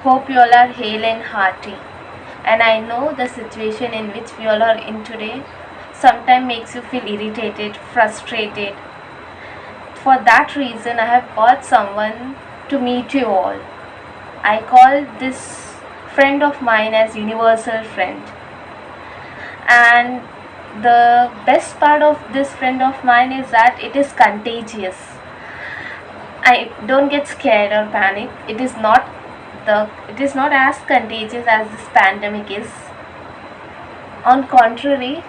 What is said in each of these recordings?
Hope you all are hale and hearty. And I know the situation in which we all are in today sometimes makes you feel irritated, frustrated. For that reason, I have got someone to meet you all. I call this friend of mine as universal friend. And the best part of this friend of mine is that it is contagious. I don't get scared or panic. It is not as contagious as this pandemic is. On contrary,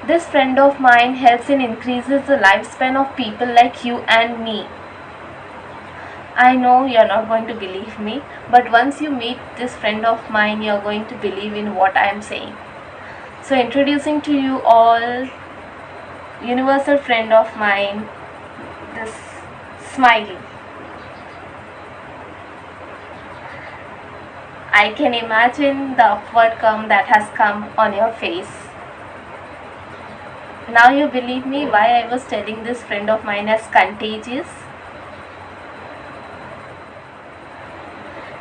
this friend of mine helps in increases the lifespan of people like you and me. I know you're not going to believe me, but once you meet this friend of mine, you're going to believe in what I am saying. So introducing to you all, universal friend of mine, this Smiley. I can imagine the upward calm that has come on your face. Now you believe me why I was telling this friend of mine as contagious?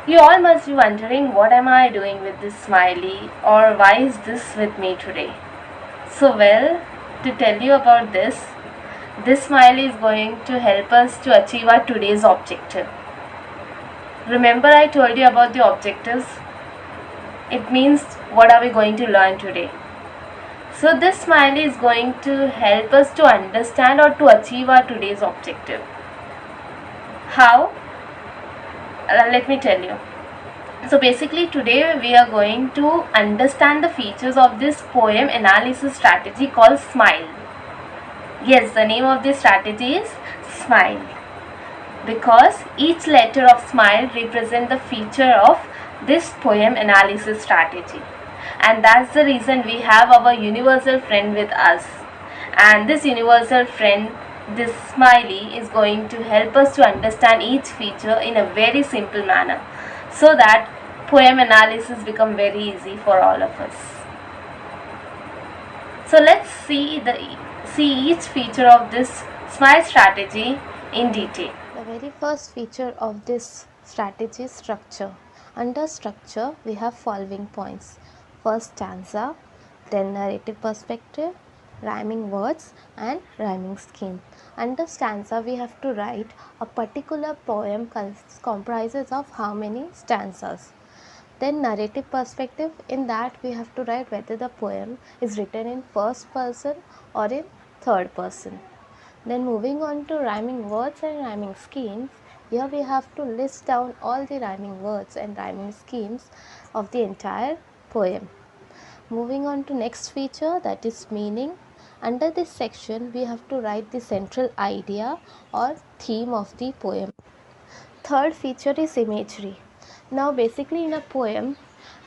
You all must be wondering, what am I doing with this Smiley, or why is this with me today? So well, to tell you about this Smiley is going to help us to achieve our today's objective. Remember I told you about the objectives? It means what are we going to learn today. So this Smiley is going to help us to understand or to achieve our today's objective. How? Let me tell you. So basically today we are going to understand the features of this poem analysis strategy called SMILE. Yes, the name of this strategy is SMILE, because each letter of SMILE represents the feature of this poem analysis strategy, and that's the reason we have our universal friend with us. And this universal friend, this Smiley, is going to help us to understand each feature in a very simple manner, so that poem analysis become very easy for all of us. So let's see each feature of this SMILE strategy in detail. The very first feature of this strategy is structure. Under structure, we have following points: first stanza, then narrative perspective, rhyming words, and rhyming scheme. Under stanza, we have to write a particular poem comprises of how many stanzas. Then narrative perspective, in that we have to write whether the poem is written in first person or in third person. Then moving on to rhyming words and rhyming schemes, here we have to list down all the rhyming words and rhyming schemes of the entire poem. Moving on to next feature, that is meaning. Under this section, we have to write the central idea or theme of the poem. Third feature is imagery. Now basically in a poem,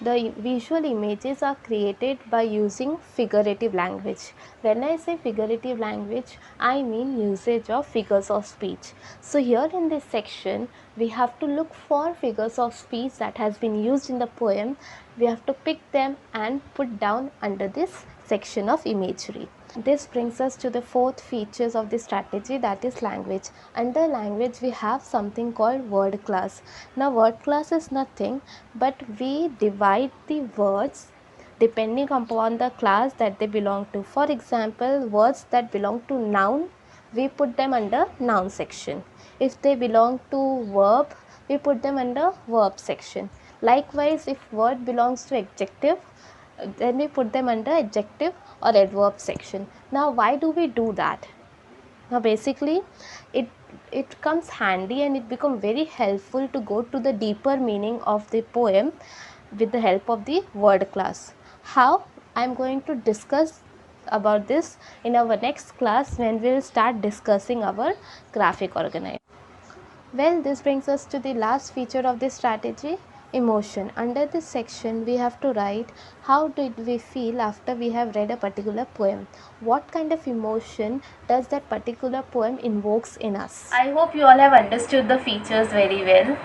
the visual images are created by using figurative language. When I say figurative language, I mean usage of figures of speech. So here in this section, we have to look for figures of speech that has been used in the poem. We have to pick them and put down under this section of imagery. This brings us to the fourth features of the strategy, that is language. Under language, we have something called word class. Now word class is nothing but we divide the words depending upon the class that they belong to. For example, words that belong to noun, we put them under noun section. If they belong to verb, we put them under verb section. Likewise, if word belongs to adjective, then we put them under adjective or adverb section. Now why do we do that? Now basically it comes handy and it becomes very helpful to go to the deeper meaning of the poem with the help of the word class. How? I am going to discuss about this in our next class when we will start discussing our graphic organizer. Well, this brings us to the last feature of this strategy, emotion. Under this section, we have to write how did we feel after we have read a particular poem. What kind of emotion does that particular poem invokes in us? I hope you all have understood the features very well.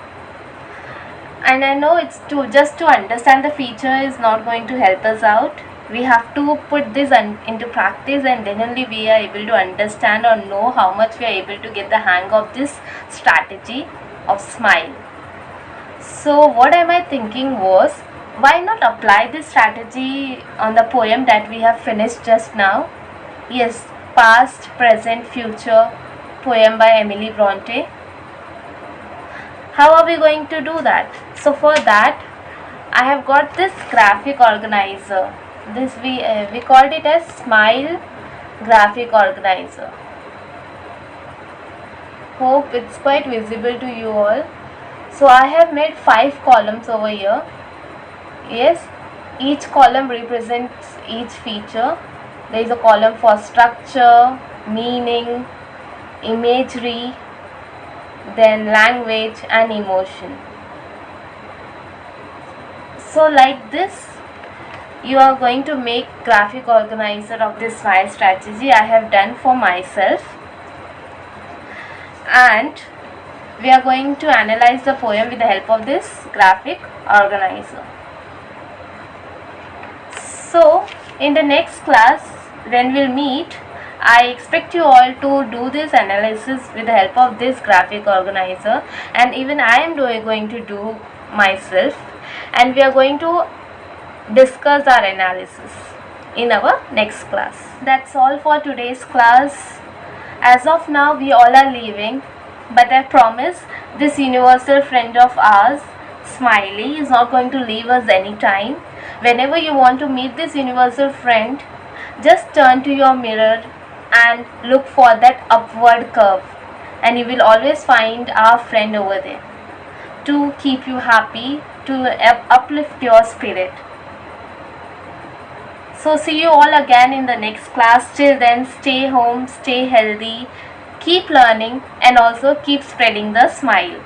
And I know it's just to understand the feature is not going to help us out. We have to put this into practice, and then only we are able to understand or know how much we are able to get the hang of this strategy of SMILE. So what am I thinking was, why not apply this strategy on the poem that we have finished just now? Yes, Past, Present, Future poem by Emily Bronte. How are we going to do that? So for that, I have got this graphic organizer. This we called it as Smile graphic organizer. Hope it's quite visible to you all. So I have made 5 columns over here. Yes, each column represents each feature. There is a column for structure, meaning, imagery, then language and emotion. So like this, you are going to make graphic organizer of this smile strategy I have done for myself, and we are going to analyze the poem with the help of this graphic organizer. So in the next class when we'll meet, I expect you all to do this analysis with the help of this graphic organizer, and even I am going to do myself, and we are going to discuss our analysis in our next class. That's all for today's class. As of now, we all are leaving, but I promise this universal friend of ours, Smiley, is not going to leave us anytime. Whenever you want to meet this universal friend, just turn to your mirror and look for that upward curve, and you will always find our friend over there to keep you happy, to uplift your spirit. So see you all again in the next class. Till then, stay home, stay healthy, keep learning, and also keep spreading the smile.